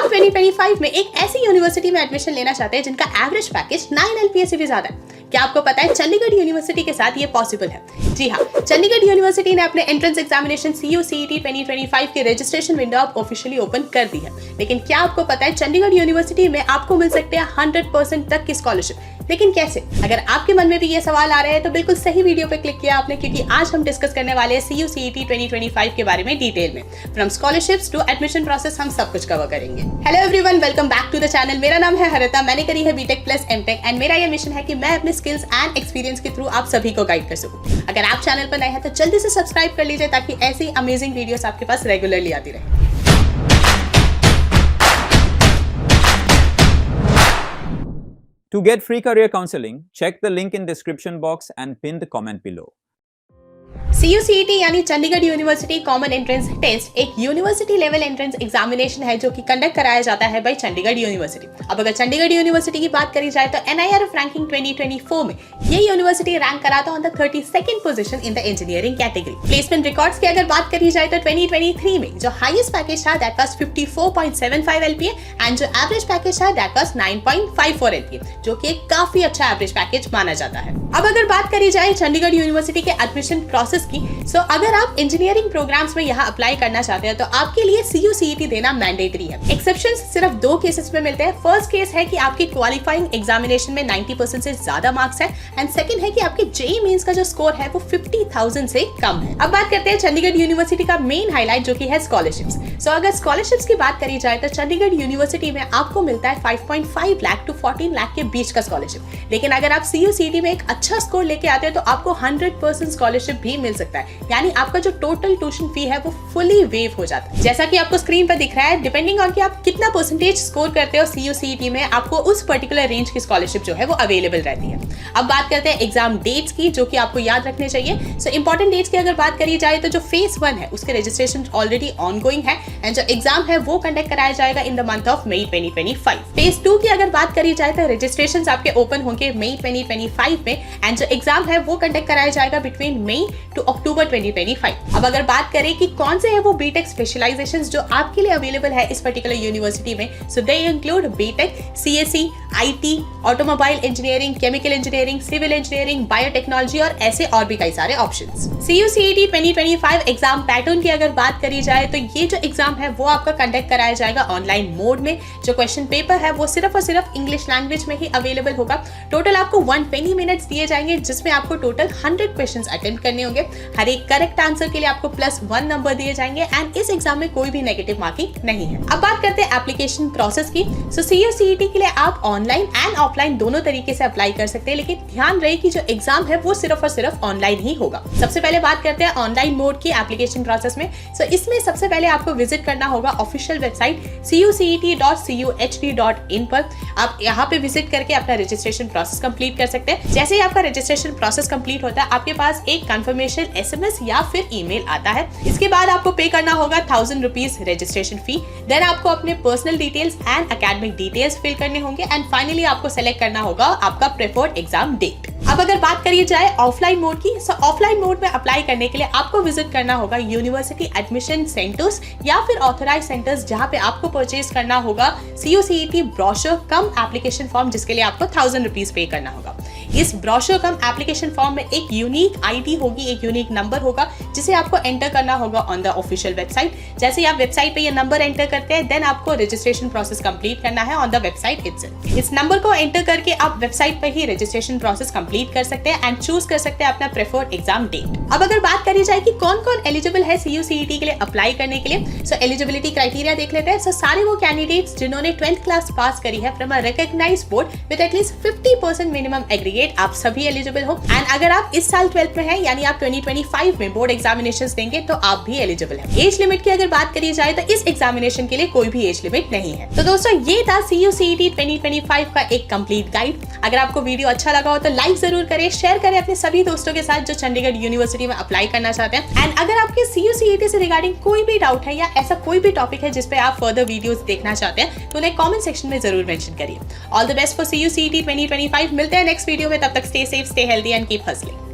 आप 2025 में एक ऐसी यूनिवर्सिटी में एडमिशन लेना चाहते हैं जिनका एवरेज पैकेज 9 LPA से भी ज्यादा है। क्या आपको पता है चंडीगढ़ यूनिवर्सिटी के साथ ये पॉसिबल है? जी हाँ, चंडीगढ़ यूनिवर्सिटी ने अपने एंट्रेंस एग्जामिनेशन CU-CET 2025 की रजिस्ट्रेशन विंडो अब ऑफिशियली ओपन कर दी है। लेकिन क्या आपको पता है चंडीगढ़ यूनिवर्सिटी में आपको मिल सकते हैं 100% तक की स्कॉलरशिप? लेकिन कैसे? अगर आपके मन में भी ये सवाल आ रहे हैं तो बिल्कुल सही वीडियो पे क्लिक किया आपने, क्योंकि आज हम डिस्कस करने वाले हैं CU-CET 2025 के बारे में डिटेल में। From scholarships to admission process हम सब कुछ कवर करेंगे। Hello everyone, welcome back to the channel. मेरा नाम है हरिता, मैंने करी है BTech प्लस MTech एंड मेरा ये मिशन है कि मैं अपने स्किल्स एंड एक्सपीरियंस के थ्रू आप सभी को गाइड कर सकूं। अगर आप चैनल पर नए हैं तो जल्दी से सब्सक्राइब कर लीजिए ताकि ऐसी अमेजिंग वीडियोस आपके पास रेगुलरली आती रहे। To get free career counseling, check the link in description box and pin the comment below. CU-CET यानी Chandigarh university common entrance test एक यूनिवर्सिटी लेवल एंट्रेंस एग्जामिनेशन है जो कि कंडक्ट कराया जाता है बाय चंडीगढ़ यूनिवर्सिटी। अब अगर चंडीगढ़ यूनिवर्सिटी की बात करी जाए तो NIRF रैंकिंग 2024 में ये यूनिवर्सिटी रैंक कराता on the 32nd position in the engineering category. Placement records की अगर बात करी जाए तो 2023 में जो हाईएस्ट पैकेज था दैट वाज 54.75 LPA एंड जो एवरेज पैकेज था दैट वाज 9.54 LPA, जो कि एक काफी अच्छा एवरेज पैकेज माना जाता है। अब अगर बात करी जाए चंडीगढ़ यूनिवर्सिटी के एडमिशन प्रोसेस की, सो अगर आप इंजीनियरिंग प्रोग्राम्स में यहाँ अप्लाई करना चाहते हैं तो आपके लिए CU-CET देना मैंडेटरी है। एक्सेप्शंस सिर्फ 2 केसेस में मिलते हैं। फर्स्ट केस है कि आपकी क्वालिफाइंग एग्जामिनेशन में 90% से ज्यादा मार्क्स है एंड सेकंड है कि आपके JEE मेंस का जो स्कोर है वो 50,000 से कम है। अब बात करते हैं चंडीगढ़ यूनिवर्सिटी का मेन हाईलाइट जो कि है स्कॉलरशिप्स। सो अगर स्कॉलरशिप्स की बात करी जाए तो चंडीगढ़ यूनिवर्सिटी में आपको मिलता है 5.5 लाख टू 14 लाख के बीच का स्कॉलरशिप। लेकिन अगर आप CU-CET में एक अच्छा स्कोर लेके आते हैं तो आपको 100% स्कॉलरशिप भी मिल सकता है, यानी आपका जो टोटल ट्यूशन फी है वो फुली वेव हो जाता है। जैसा कि आपको स्क्रीन पर दिख रहा है, डिपेंडिंग ऑन कि आप कितना परसेंटेज स्कोर करते हो CU-CET में, आपको उस पर्टिकुलर रेंज की स्कॉलरशिप जो है वो अवेलेबल रहती है। अब बात करते हैं एग्जाम डेट्स की, जो कि आपको याद रखने चाहिए। सो इंपॉर्टेंट डेट्स की अगर बात करी जाए तो जो फेज 1 है उसके रजिस्ट्रेशन ऑलरेडी ऑनगोइंग है एंड जो एग्जाम है वो कंडक्ट कराया जाएगा in the month of May 2025। Phase 2 की अगर बात करी जाए तो रजिस्ट्रेशन आपके ओपन होंगे मई 2025 में एंड जो एग्जाम है वो कंडक्ट कराया जाएगा बिटवीन मई टू अक्टूबर 2025। अब अगर बात करें कि कौन से है वो BTech स्पेशलाइजेशंस जो आपके लिए अवेलेबल है इस पर्टिकुलर यूनिवर्सिटी में, so they include BTech, CSE, IT, automobile engineering, chemical engineering, civil engineering, biotechnology और ऐसे और भी कई सारे ऑप्शंस। CU-CET 2025 एग्जाम पैटर्न की अगर बात करी जाए तो ये जो एग्जाम है वो आपका कंडक्ट कराया जाएगा ऑनलाइन मोड में। जो क्वेश्चन पेपर है वो सिर्फ और सिर्फ इंग्लिश लैंग्वेज में ही अवेलेबल होगा। टोटल आपको 120 मिनट्स दिए जाएंगे जिसमें आपको टोटल 100 क्वेश्चंस अटेम्प्ट करने होंगे। हर एक करेक्ट आंसर के लिए आपको +1 नंबर दिए जाएंगे एंड इस एग्जाम में कोई भी नेगेटिव मार्किंग नहीं है। अब बात करते हैं एप्लीकेशन प्रोसेस की। सो CU-CET के लिए आप ऑनलाइन एंड ऑफलाइन दोनों तरीके से अप्लाई कर सकते हैं, लेकिन ध्यान रहे कि जो एग्जाम है वो सिर्फ और सिर्फ ऑनलाइन ही होगा। सबसे पहले बात करते हैं ऑनलाइन मोड की एप्लीकेशन प्रोसेस में। सो इसमें सबसे पहले आपको विजिट करना होगा ऑफिशियल वेबसाइट CUCET.cuht.in पर। आप यहाँ पे विजिट करके अपना रजिस्ट्रेशन प्रोसेस कंप्लीट कर सकते हैं। जैसे ही आपका रजिस्ट्रेशन प्रोसेस कंप्लीट होता है आपके पास एक कंफर्मेशन SMS या फिर ईमेल आता है। इसके बाद आपको पे करना होगा 1000 रुपीज रजिस्ट्रेशन फी। देन आपको अपने personal details and academic details fill करने होंगे एंड फाइनली आपको सेलेक्ट करना होगा आपका प्रेफर्ड एग्जाम डेट। अब अगर बात करी जाए ऑफलाइन मोड की, सो ऑफलाइन मोड में अप्लाई करने के लिए आपको विजिट करना होगा यूनिवर्सिटी एडमिशन सेंटर्स या फिर ऑथराइज सेंटर्स, जहां पे आपको परचेज करना होगा CU-CET ब्रोशर कम एप्लीकेशन फॉर्म, जिसके लिए आपको 1000 रुपीज पे करना होगा। इस ब्रोशर कम एप्लीकेशन फॉर्म में एक यूनिक ID होगी, एक यूनिक नंबर होगा जिसे आपको एंटर करना होगा ऑन द ऑफिशियल वेबसाइट। जैसे ही आप वेबसाइट पे ये नंबर एंटर करते हैं देन आपको रजिस्ट्रेशन प्रोसेस कंप्लीट करना है ऑन द वेबसाइट इटसेल्फ। इस नंबर को एंटर करके आप वेबसाइट पर ही रजिस्ट्रेशन प्रोसेस कंप्लीट कर सकते हैं एंड चूज कर सकते हैं अपना प्रेफर्ड एग्जाम डेट। अब अगर बात करी जाए कि कौन कौन एलिजिबल है CU-CET के लिए अप्लाई करने के लिए, सो एलिजिबिलिटी क्राइटेरिया देख लेते हैं। सो सारे वो कैंडिडेट्स जिन्होंने 12th क्लास पास करी है from a recognised board with at least 50% minimum aggregate, आप सभी एलिजिबल हो। एंड अगर आप इस साल 12th में हैं यानी आप 2025 में बोर्ड एग्जामिनेशंस देंगे तो आप भी एलिजिबल हैं। एज लिमिट की अगर बात करी जाए तो इस एग्जामिनेशन के लिए कोई भी एज लिमिट नहीं है। तो दोस्तों ये था CU-CET 2025 का एक कंप्लीट गाइड। अगर आपको वीडियो अच्छा लगा हो तो लाइक जरूर करें, शेयर करें अपने सभी दोस्तों के साथ जो चंडीगढ़ यूनिवर्सिटी में अप्लाई करना चाहते हैं। एंड अगर आपके CU-CET से रिगार्डिंग कोई भी डाउट है या ऐसा कोई भी टॉपिक है जिस पे आप फर्दर वीडियोस देखना चाहते हैं तो उन्हें कमेंट सेक्शन में जरूर मेंशन करिए। All the best for CU-CET 2025। मिलते हैं नेक्स्ट वीडियो में, तब तक stay safe, stay healthy and keep hustling.